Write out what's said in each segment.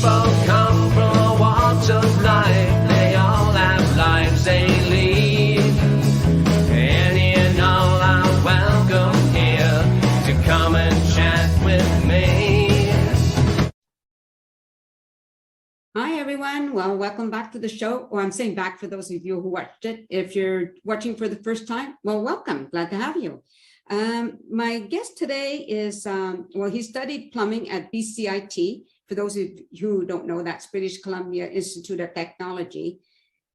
People come from all walks of life. They all have lives they lead. Any and all are welcome here to come and chat with me. Hi, everyone. Well, welcome back to the show. Or I'm saying back for those of you who watched it. If you're watching for the first time, well, welcome. Glad to have you. My guest today is, well, he studied plumbing at BCIT. For those of you who don't know, that's British Columbia Institute of Technology.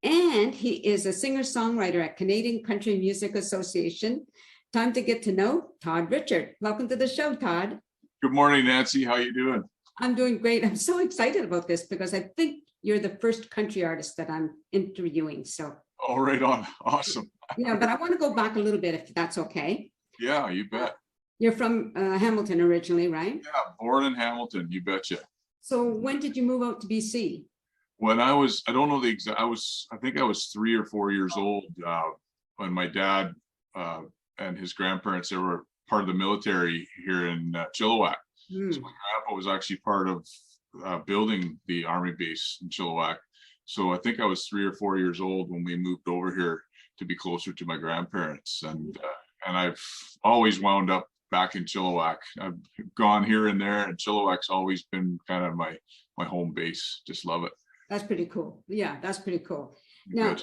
And he is a singer-songwriter at Canadian Country Music Association. Time to get to know Todd Richard. Welcome to the show, Todd. Good morning, Nancy. How you doing? I'm doing great. I'm so excited about this because I think you're the first country artist that I'm interviewing. So. Oh, right on. Awesome. Yeah, but I want to go back a little bit, if that's okay. Yeah, you bet. You're from Hamilton originally, right? Yeah, born in Hamilton, you betcha. So when did you move out to BC? When I don't know the exact, I think I was 3 or 4 years old when my dad and his grandparents, they were part of the military here in Chilliwack. So my grandpa was actually part of building the army base in Chilliwack. So I think I was 3 or 4 years old when we moved over here to be closer to my grandparents. And I've always wound up back in Chilliwack. I've gone here and there, and Chilliwack's always been kind of my home base. Just love it. That's pretty cool. Yeah, that's pretty cool. Now,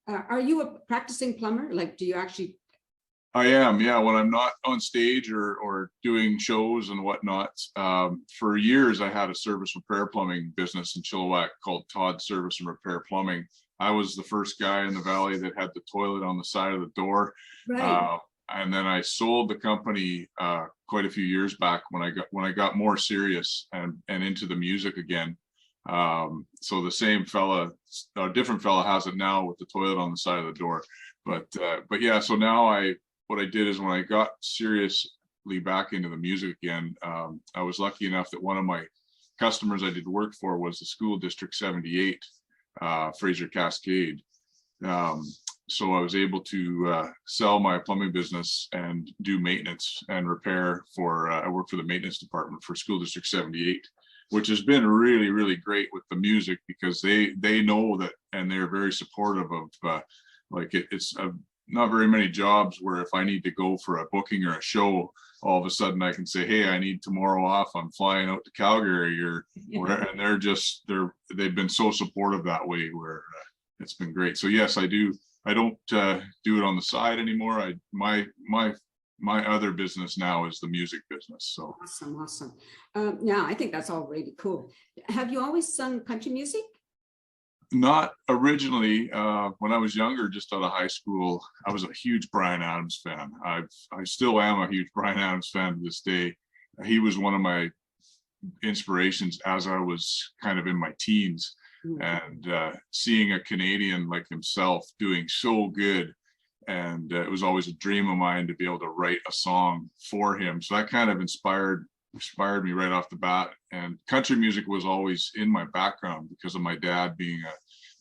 are you a practicing plumber? Like, do you actually? I am, yeah. When I'm not on stage or doing shows and whatnot, for years I had a service repair plumbing business in Chilliwack called Todd Service and Repair Plumbing. I was the first guy in the valley that had the toilet on the side of the door. Right. And then I sold the company quite a few years back when I got more serious and into the music again. So the same fella, a different fella has it now with the toilet on the side of the door. But yeah, so now what I did is when I got seriously back into the music again, I was lucky enough that one of my customers I did work for was the school District 78, Fraser Cascade. So I was able to sell my plumbing business and do maintenance and repair for, I work for the maintenance department for school District 78, which has been really, really great with the music because they know that, and they're very supportive of, it's not very many jobs where if I need to go for a booking or a show, all of a sudden I can say, hey, I need tomorrow off. I'm flying out to Calgary and they've been so supportive that way where it's been great. So yes, I do. I don't do it on the side anymore. My other business now is the music business. So awesome. Yeah, I think that's all really cool. Have you always sung country music? Not originally. When I was younger, just out of high school, I was a huge Bryan Adams fan. I still am a huge Bryan Adams fan to this day. He was one of my inspirations as I was kind of in my teens. And seeing a Canadian like himself doing so good, and it was always a dream of mine to be able to write a song for him. So that kind of inspired me right off the bat. And country music was always in my background because of my dad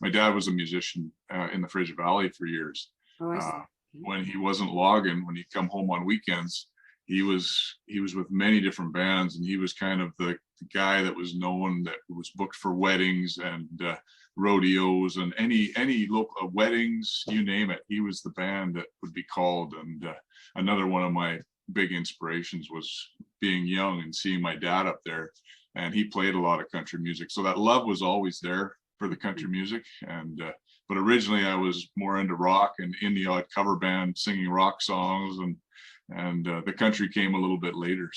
my dad was a musician in the Fraser Valley for years. When he wasn't logging, when he'd come home on weekends, he was with many different bands, and he was kind of the guy that was known, that was booked for weddings and rodeos and any local weddings, you name it. He was the band that would be called. And another one of my big inspirations was being young and seeing my dad up there, and he played a lot of country music. So that love was always there for the country music. And but originally I was more into rock and in the odd cover band singing rock songs, and the country came a little bit later.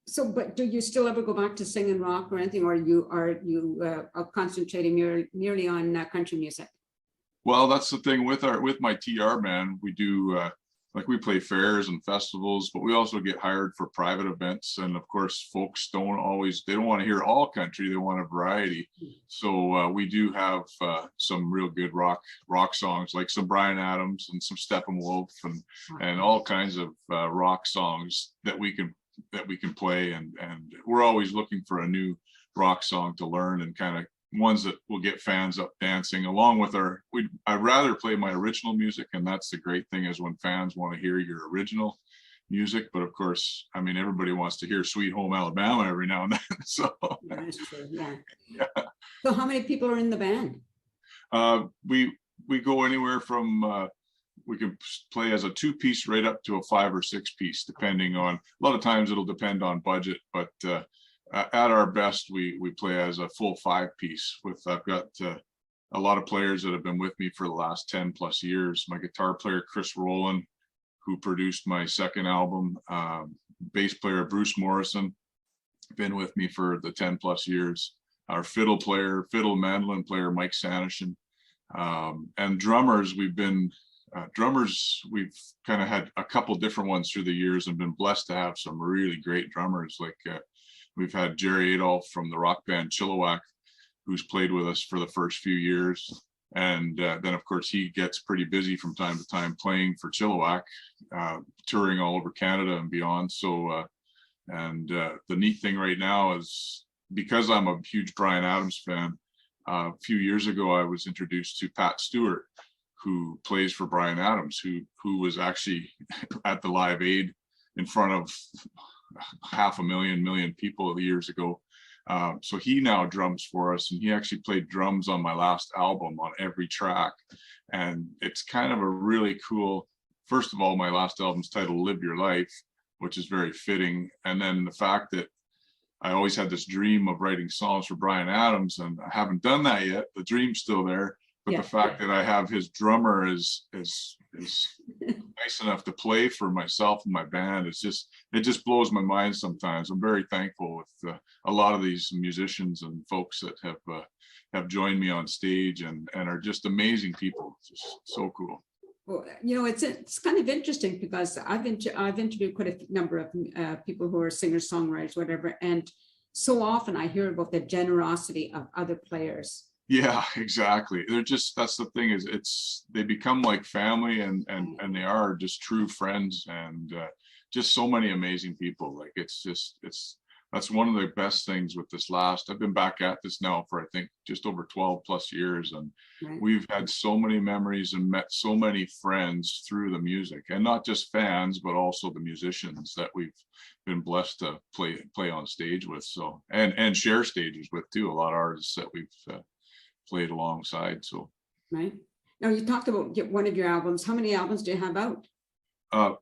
So, but do you still ever go back to singing rock or anything, or are you concentrating merely on country music? Well, that's the thing with my TR band. We do we play fairs and festivals, but we also get hired for private events. And of course, folks they don't want to hear all country; they want a variety. So we do have some real good rock songs, like some Bryan Adams and some Steppenwolf and all kinds of rock songs that we can play, and we're always looking for a new rock song to learn, and kind of ones that will get fans up dancing along with I'd rather play my original music. And that's the great thing, is when fans want to hear your original, music, but of course, I mean, everybody wants to hear Sweet Home Alabama every now and then. So Yeah, that's true. Yeah. yeah. So how many people are in the band? We go anywhere from we can play as a 2-piece right up to a 5 or 6-piece, depending on, a lot of times it'll depend on budget, but at our best, we play as a full 5-piece with, I've got a lot of players that have been with me for the last 10 plus years. My guitar player, Chris Rowland, who produced my second album, bass player, Bruce Morrison, been with me for the 10 plus years. Our fiddle mandolin player, Mike Sanishin, and drummers, we've kind of had a couple different ones through the years and been blessed to have some really great drummers. Like we've had Jerry Adolph from the rock band Chilliwack, who's played with us for the first few years. And then of course he gets pretty busy from time to time playing for Chilliwack, touring all over Canada and beyond. So, the neat thing right now is, because I'm a huge Bryan Adams fan, a few years ago, I was introduced to Pat Stewart, who plays for Bryan Adams, who was actually at the Live Aid in front of 500,000 people years ago. So he now drums for us, and he actually played drums on my last album on every track. And it's kind of a really cool, first of all, my last album's titled Live Your Life, which is very fitting. And then the fact that I always had this dream of writing songs for Bryan Adams, and I haven't done that yet. The dream's still there. But the fact that I have his drummer is nice enough to play for myself and my band, it just blows my mind sometimes. I'm very thankful with a lot of these musicians and folks that have joined me on stage and are just amazing people. It's just so cool. Well, it's kind of interesting because I've interviewed quite a number of people who are singers, songwriters, whatever, and so often I hear about the generosity of other players. Yeah, exactly. That's the thing, is they become like family, and they are just true friends, and just so many amazing people. Like that's one of the best things with this last. I've been back at this now for I think just over 12 plus years, and we've had so many memories and met so many friends through the music, and not just fans, but also the musicians that we've been blessed to play on stage with. So and share stages with too. A lot of artists that we've played alongside. So right now, you talked about one of your albums. How many albums do you have out?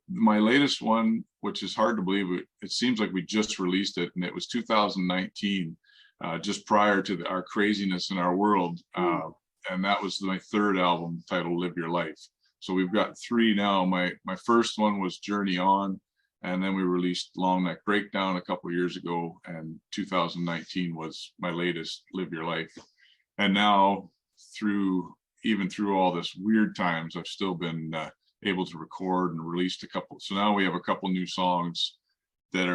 My latest one, which is hard to believe, it seems like we just released it, and it was 2019, just prior to our craziness in our world, and that was my third album, titled Live Your Life. So we've got 3 now. My first one was Journey On, and then we released Long Neck Breakdown a couple of years ago, and 2019 was my latest, Live Your Life. And now, even through all this weird times, I've still been able to record and released a couple. So now we have a couple new songs that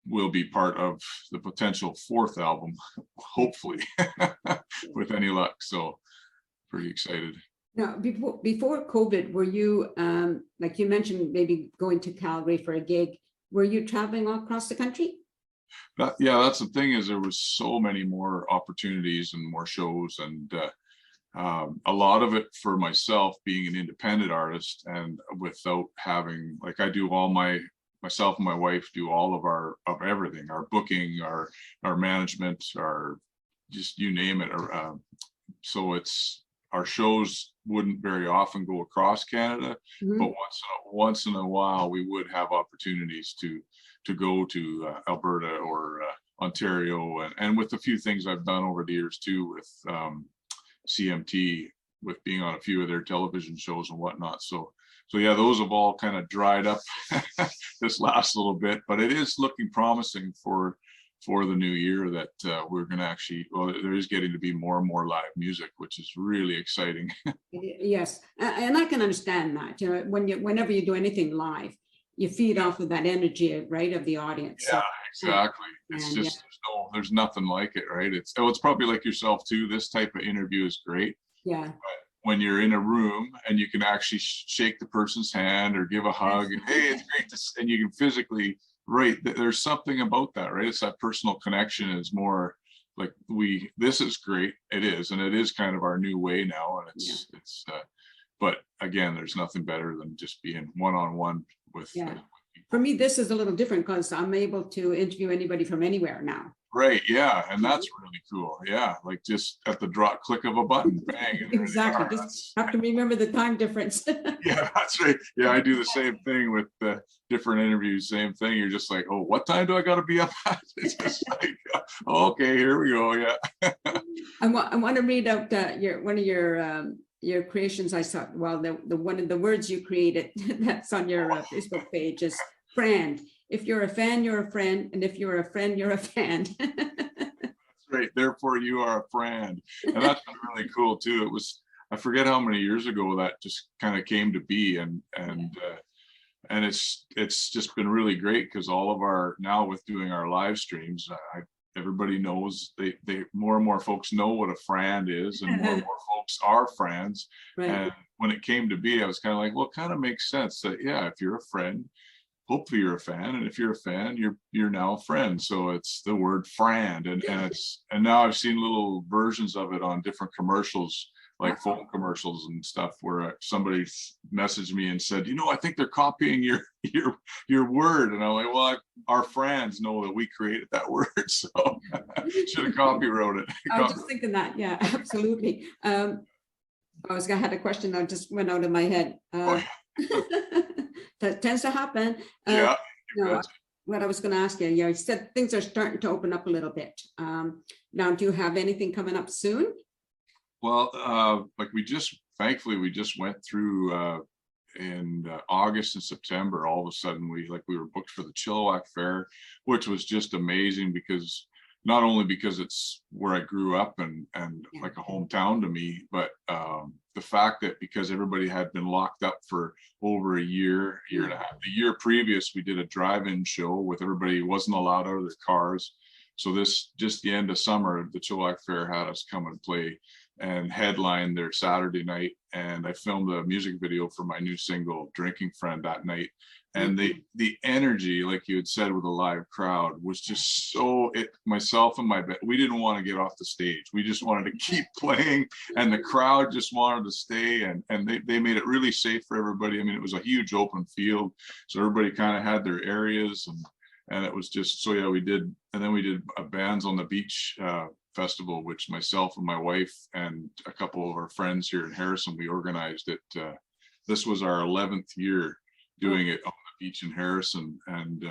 will be part of the potential 4th album, hopefully, with any luck. So pretty excited. Now, before COVID, were you, like you mentioned, maybe going to Calgary for a gig? Were you traveling all across the country? Yeah, that's the thing, is there was so many more opportunities and more shows, and a lot of it for myself being an independent artist, and without having, like, I do all myself and my wife do all of everything, our booking, our management, our just you name it. So our shows wouldn't very often go across Canada, but once in a while we would have opportunities to go to Alberta or Ontario, and with a few things I've done over the years too, with CMT, with being on a few of their television shows and whatnot. So yeah, those have all kind of dried up this last little bit, but it is looking promising for the new year that we're going to actually, well, there is getting to be more and more live music, which is really exciting. Yes, and I can understand that. Whenever you do anything live, you feed off of that energy, right, of the audience. Yeah, exactly. It's just there's nothing like it, right? It's probably like yourself too. This type of interview is great. Yeah. But when you're in a room and you can actually shake the person's hand or give a hug, and hey, it's great to, and you can physically, right? There's something about that, right? It's that personal connection is more like this is great. It is, and it is kind of our new way now, and but again, there's nothing better than just being one-on-one with people. For me, this is a little different because I'm able to interview anybody from anywhere now. Right, yeah, and that's really cool. Yeah, like just at the drop click of a button, bang. And there they Exactly. are. Just have to remember the time difference. Yeah, that's right. Yeah, I do the same thing with the different interviews. Same thing. You're just like, oh, what time do I got to be up at? It's just like, okay, here we go. Yeah. I want to read out one of your creations. I saw, well, the one of the words you created that's on your Facebook page is friend. If you're a fan, you're a friend, and if you're a friend, you're a fan. That's right. Therefore, you are a friend, and that's been really cool too. It was, I forget how many years ago that just kind of came to be, and it's just been really great because all of our, now with doing our live streams, everybody knows, they more and more folks know what a friend is, and more folks are friends. Right. And when it came to be, I was kind of like, well, it kind of makes sense that, yeah, if you're a friend, hopefully you're a fan, and if you're a fan, you're now a friend. So it's the word friend, and now I've seen little versions of it on different commercials, like phone commercials and stuff, where somebody messaged me and said, I think they're copying your word, and I'm like, well, our friends know that we created that word, so should have copywrote it. I was just thinking that, yeah, absolutely. I had a question that just went out of my head. That tends to happen. Yeah. What I was going to ask you, you said things are starting to open up a little bit. Now, do you have anything coming up soon? Well, like thankfully we just went through in August and September. All of a sudden we were booked for the Chilliwack Fair, which was just amazing, because not only because it's where I grew up and like a hometown to me, but the fact that because everybody had been locked up for over a year and a half. The year previous, we did a drive-in show with everybody wasn't allowed out of their cars. So this, just the end of summer, the Chilliwack Fair had us come and play and headline their Saturday night. And I filmed a music video for my new single, Drinking Friend, that night. And the energy, like you had said, with a live crowd was just so, myself and my band, we didn't want to get off the stage. We just wanted to keep playing, and the crowd just wanted to stay. And they made it really safe for everybody. I mean, it was a huge open field, so everybody kind of had their areas, and it was just, so yeah, we did. And then we did a Bands on the Beach festival, which myself and my wife and a couple of our friends here in Harrison, we organized it. This was our 11th year doing it on the beach in Harrison, and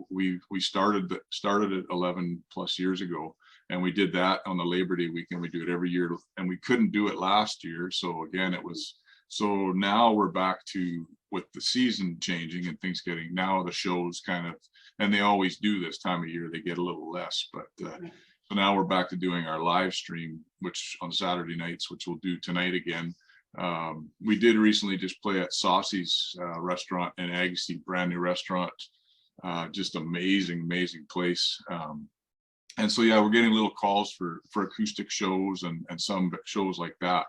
we started it 11 plus years ago, and we did that on the Labor Day weekend. We do it every year, and we couldn't do it last year, so again so now we're back to, with the season changing and things getting, now the shows kind of, and they always do this time of year, they get a little less, but so now we're back to doing our live stream, which on Saturday nights, which we'll do tonight again. We did recently just play at Saucy's restaurant in Agassiz, brand new restaurant, just amazing place. And so, yeah, we're getting little calls for acoustic shows and some shows like that,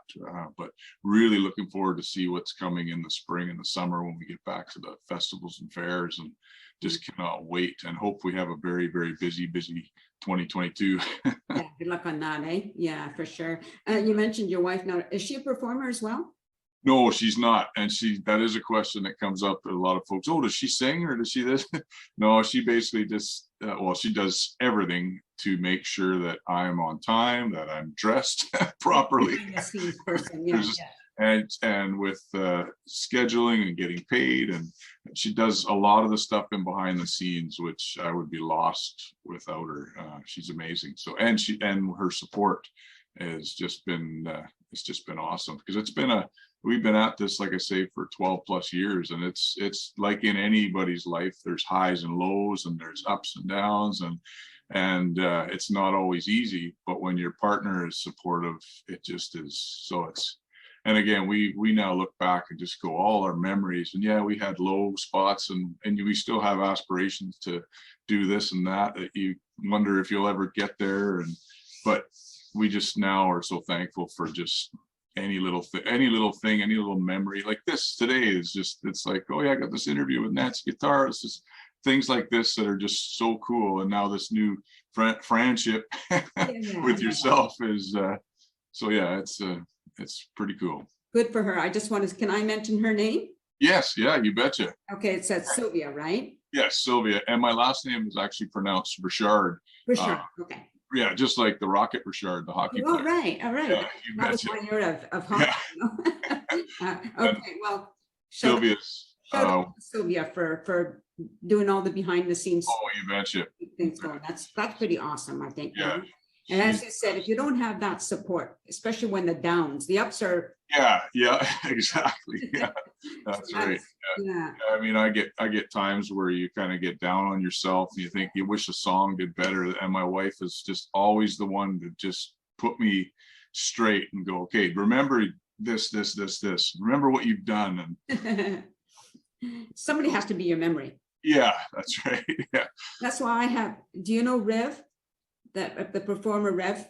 but really looking forward to see what's coming in the spring and the summer when we get back to the festivals and fairs, and just cannot wait, and hope we have a very, very busy 2022. Yeah, good luck on that, eh? Yeah, for sure. You mentioned your wife. Now, is she a performer as well? No, she's not. And that is a question that comes up with a lot of folks. Oh, does she sing, or does she this? No, she basically just, she does everything to make sure that I'm on time, that I'm dressed properly. Person, yeah. And with scheduling and getting paid, and she does a lot of the stuff in behind the scenes, which I would be lost without her. She's amazing. So, and her support has just been, it's just been awesome, because we've been at this, like I say, for 12 plus years, and it's like in anybody's life, there's highs and lows, and there's ups and downs, and it's not always easy, but when your partner is supportive, it just is. So and again, we now look back and just go, all our memories, and yeah, we had low spots, and we still have aspirations to do this and that you wonder if you'll ever get there, but we just now are so thankful for just any little thing, any little memory. Like this today is just, it's like, oh yeah, I got this interview with Nancy Guitar. It's just things like this that are just so cool. And now this new friendship with yourself is so yeah, it's pretty cool. Good for her. I just want to, can I mention her name? Yes, yeah, you betcha. Okay, it says Sylvia, right? Yes, Sylvia. And my last name is actually pronounced Richard. For Uh, sure. Okay. yeah, just like the Rocket Richard, the hockey All player. right, all right. Yeah, you That was betcha. my year of hockey. Yeah. You know? And Okay, well, Sylvia's, shout out to Sylvia for doing all the behind the scenes oh, you betcha. things going. That's pretty awesome, I think. You Yeah. know? And as She's- you said, if you don't have that support, especially when the downs, the ups are. Yeah, yeah, exactly. Yeah, that's right. Yeah. I mean, I get times where you kind of get down on yourself and you think you wish a song did better. And my wife is just always the one to just put me straight and go, okay, remember this. Remember what you've done. And Somebody has to be your memory. yeah, that's right. Yeah. That's why I have, do you know Rev? That the performer Rev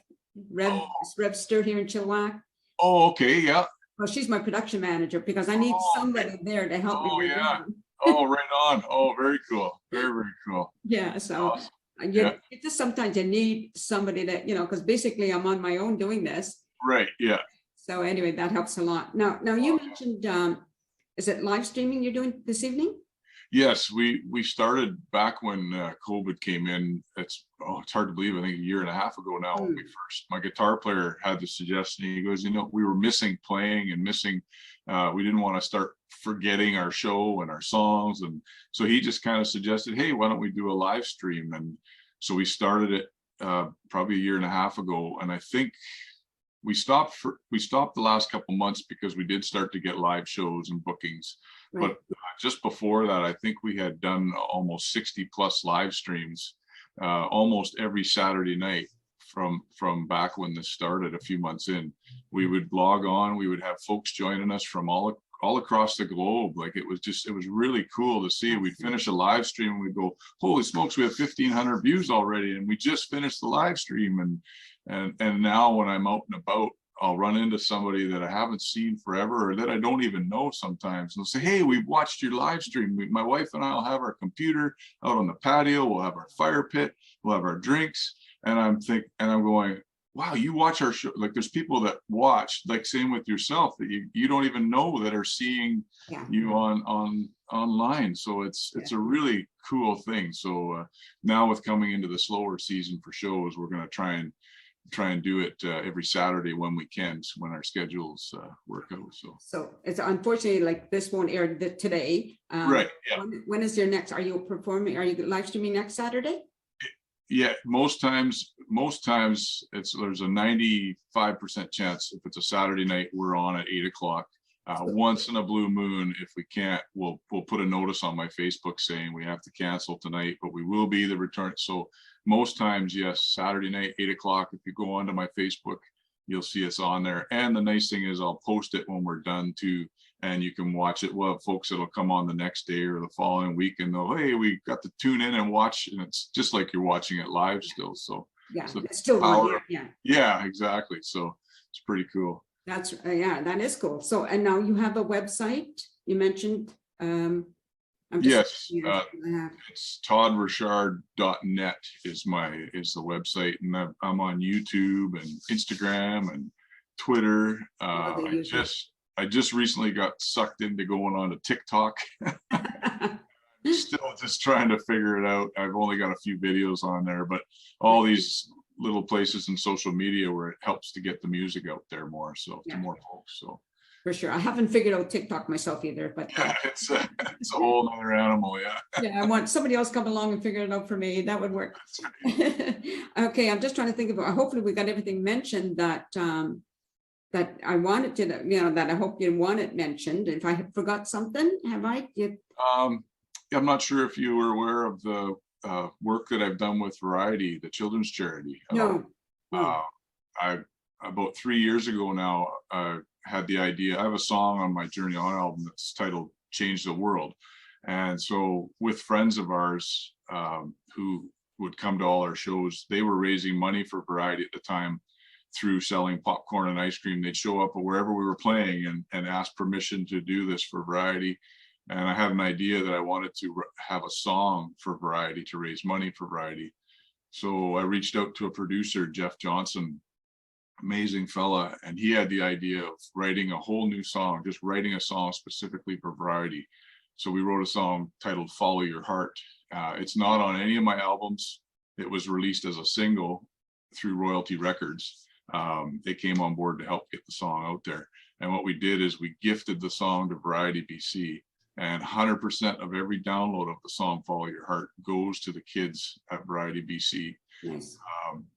Oh. Stir here in Chilliwack? Oh, okay. Yeah. Well, she's my production manager because I need Oh, somebody there to help me. Oh, with yeah. that. Oh, right on. Oh, very cool. Very, very cool. Yeah, so Awesome. you just sometimes you need somebody that, you know, because basically I'm on my own doing this. Right. Yeah. So anyway, that helps a lot. Now you mentioned, is it live streaming you're doing this evening? Yes, we started back when COVID came in. It's hard to believe. I think a year and a half ago now. When my guitar player had the suggestion. He goes, you know, we were missing playing and missing. We didn't want to start forgetting our show and our songs, and so he just kind of suggested, hey, why don't we do a live stream? And so we started it probably a year and a half ago, and I think we stopped the last couple months because we did start to get live shows and bookings. Right. But just before that, I think we had done almost 60 plus live streams almost every Saturday night from back when this started a few months in. We would log on, we would have folks joining us from all across the globe. Like it was really cool to see. We'd finish a live stream and we'd go, holy smokes, we have 1,500 views already, and we just finished the live stream. And now when I'm out and about, I'll run into somebody that I haven't seen forever or that I don't even know sometimes. And they'll say, hey, we watched your live stream. My wife and I will have our computer out on the patio. We'll have our fire pit. We'll have our drinks. And I'm going, wow, you watch our show. Like there's people that watch, like same with yourself, that you don't even know that are seeing you on online. So it's a really cool thing. So now with coming into the slower season for shows, we're going to try and do it every Saturday when we can, when our schedules work out. So it's unfortunately like this won't air today. Right. Yeah. When is your next? Are you live streaming next Saturday? Yeah. Most times there's a 95% chance if it's a Saturday night, we're on at 8 o'clock. Once in a blue moon, if we can't, we'll put a notice on my Facebook saying we have to cancel tonight, but we will be the return. So most times, yes, Saturday night, 8 o'clock. If you go onto my Facebook, you'll see it's on there. And the nice thing is I'll post it when we're done too, and you can watch it. We'll have folks that'll come on the next day or the following week and they'll, hey, we got to tune in and watch, and it's just like you're watching it live still. So yeah, it's still on here. Yeah, exactly. So it's pretty cool. That's that is cool. So, and now you have a website you mentioned. Yes, it's toddrichard.net is the website, and I'm on YouTube and Instagram and Twitter. I just recently got sucked into going on to TikTok. Still just trying to figure it out. I've only got a few videos on there, but all these little places in social media where it helps to get the music out there more, so to more folks. So for sure, I haven't figured out TikTok myself either, but it's a whole other animal. I want somebody else come along and figure it out for me. That would work. Okay, I'm just trying to think about. Hopefully, we got everything mentioned that I wanted to. That I hope you want it mentioned. If I forgot something, have I? I'm not sure if you were aware of the work that I've done with Variety, the children's charity. No. I about 3 years ago now had the idea. I have a song on my Journey On album that's titled "Change the World," and so with friends of ours who would come to all our shows, they were raising money for Variety at the time through selling popcorn and ice cream. They'd show up wherever we were playing and ask permission to do this for Variety. And I had an idea that I wanted to have a song for Variety to raise money for Variety. So I reached out to a producer, Jeff Johnson, amazing fella, and he had the idea of writing a whole new song, just writing a song specifically for variety. So we wrote a song titled Follow Your Heart. It's not on any of my albums. It was released as a single through Royalty Records. They came on board to help get the song out there. And what we did is we gifted the song to Variety BC, and 100% of every download of the song Follow Your Heart goes to the kids at Variety BC. Nice.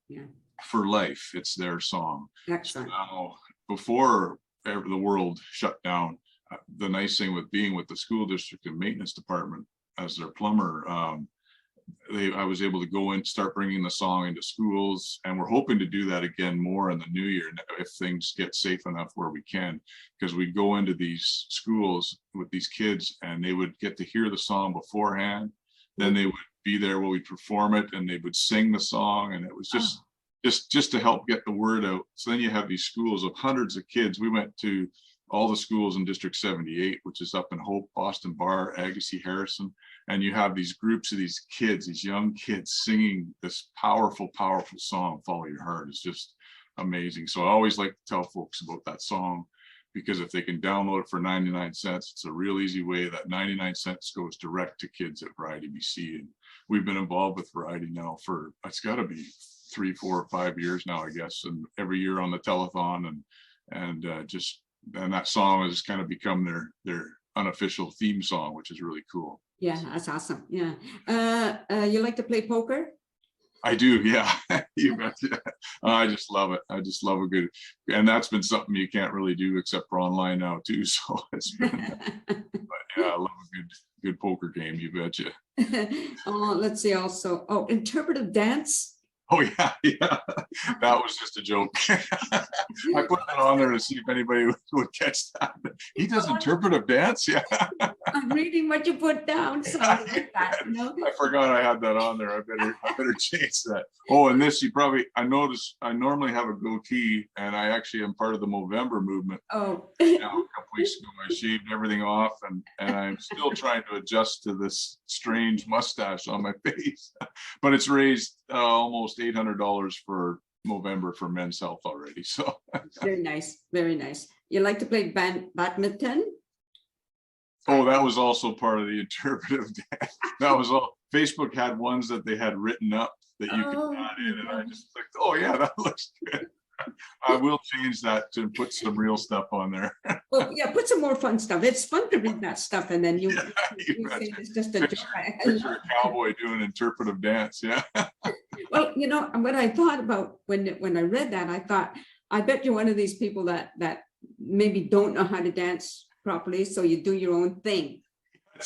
Yeah. For life. It's their song. Excellent. So now, before the world shut down, the nice thing with being with the school district and maintenance department as their plumber, I was able to go and start bringing the song into schools, and we're hoping to do that again more in the new year if things get safe enough where we can, because we go into these schools with these kids and they would get to hear the song beforehand, then they would be there while we perform it, and they would sing the song, and it was just to help get the word out. So then you have these schools of hundreds of kids. We went to all the schools in District 78, which is up in Hope, Boston Bar, Agassiz, Harrison. And you have these groups of these kids, these young kids singing this powerful, powerful song, Follow Your Heart. It's just amazing. So I always like to tell folks about that song, because if they can download it for 99 cents, it's a real easy way. That 99 cents goes direct to kids at Variety BC. And we've been involved with Variety now for, it's got to be 3, 4, 5 years now, I guess. And every year on the telethon, and that song has kind of become their unofficial theme song, which is really cool. Yeah, that's awesome. Yeah. You like to play poker? I do, yeah. You betcha. I just love it. I just love a good, and that's been something you can't really do except for online now too. So it's been, but yeah, I love a good poker game. You betcha. Let's see. Also, interpretive dance. Oh yeah, that was just a joke. I put that on there to see if anybody would catch that. He does interpretive dance, yeah. I'm reading what you put down, so I like that. No? I forgot I had that on there. I better change that. Oh, and this I noticed I normally have a goatee, and I actually am part of the Movember movement. Oh. Now, a couple weeks ago, I shaved everything off, and I'm still trying to adjust to this strange mustache on my face. But it's raised almost $800 for Movember for Men's Health already. So very nice, very nice. You like to play badminton? Oh, that was also part of the interpretive dance. That was all. Facebook had ones that they had written up that you could add in, and I just clicked, oh yeah, that looks good. I will change that to put some real stuff on there. Well, yeah, put some more fun stuff. It's fun to read that stuff, and then you say it's just a picture a cowboy doing interpretive dance. Yeah. Well, what I thought about when I read that, I thought, I bet you're one of these people that maybe don't know how to dance properly, so you do your own thing.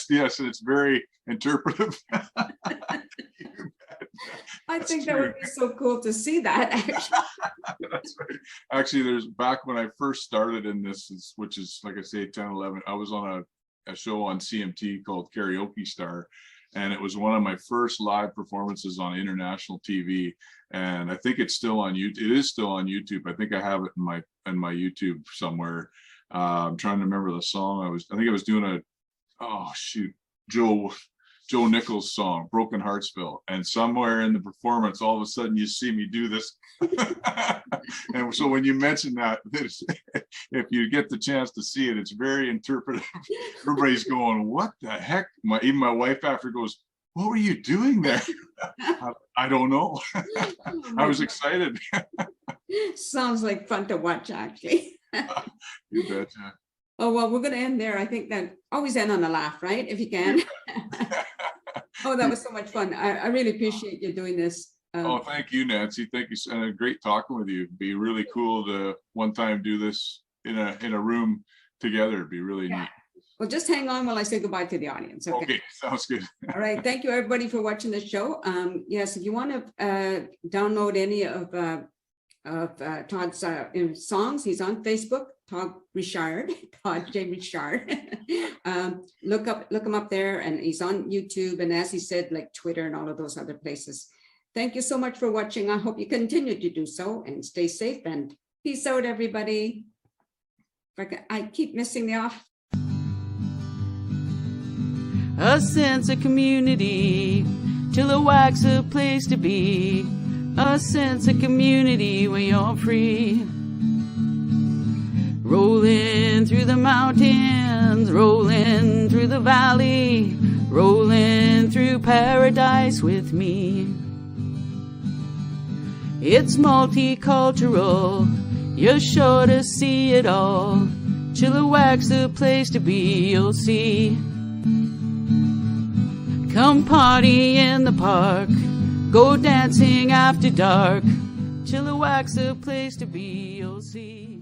Yes, it's very interpretive. I think that would be so cool to see that, actually. That's right. Actually, there's back when I first started in this, which is, like I say, 10, 11, I was on a show on CMT called Karaoke Star, and it was one of my first live performances on international TV. And I think it's still on YouTube. It is still on YouTube. I think I have it in my YouTube somewhere. I'm trying to remember the song. I think I was doing Joe Nichols song, Broken Heartsville, and somewhere in the performance, all of a sudden you see me do this. And so when you mention that, if you get the chance to see it, it's very interpretive. Everybody's going, what the heck? Even my wife after goes, what were you doing there? I don't know. I was excited. Sounds like fun to watch, actually. You betcha. Oh, well, we're going to end there. I think that always end on a laugh, right? If you can. Oh, that was so much fun. I really appreciate you doing this. Thank you, Nancy. Thank you. And great talking with you. It'd be really cool to one time do this in a room together. It'd be really neat. Well, just hang on while I say goodbye to the audience. Okay, sounds good. All right. Thank you, everybody, for watching the show. Yes, if you want to download any of Todd's songs, he's on Facebook. Todd J. Richard. Look him up there, and he's on YouTube, and as he said, like Twitter and all of those other places. Thank you so much for watching. I hope you continue to do so, and stay safe, and peace out, everybody. I keep missing the off. A sense of community till it wax a place to be. A sense of community where you're all free. Rolling through the mountains, rolling through the valley, rolling through paradise with me. It's multicultural, you're sure to see it all. Chilliwack's the place to be, you'll see. Come party in the park, go dancing after dark. Chilliwack's the place to be, you'll see.